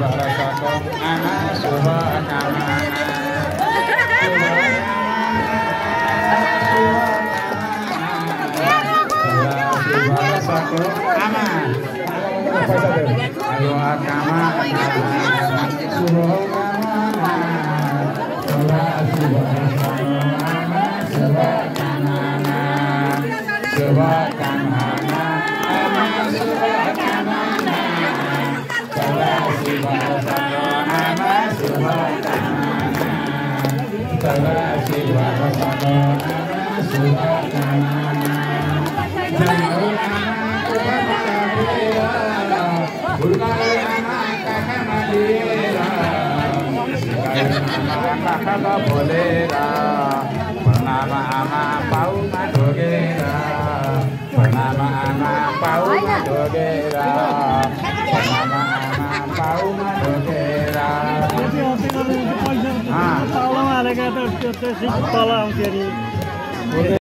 वर्षको आमा शुभकामना आमा बोलेर प्रणाम आमा पाउमा ढोगेर प्रणाम आमा पाउमा ढोगेर प्रणाम आमा पाउमा ढोगेर पैसा हालेका त तल आउँथ्यो नि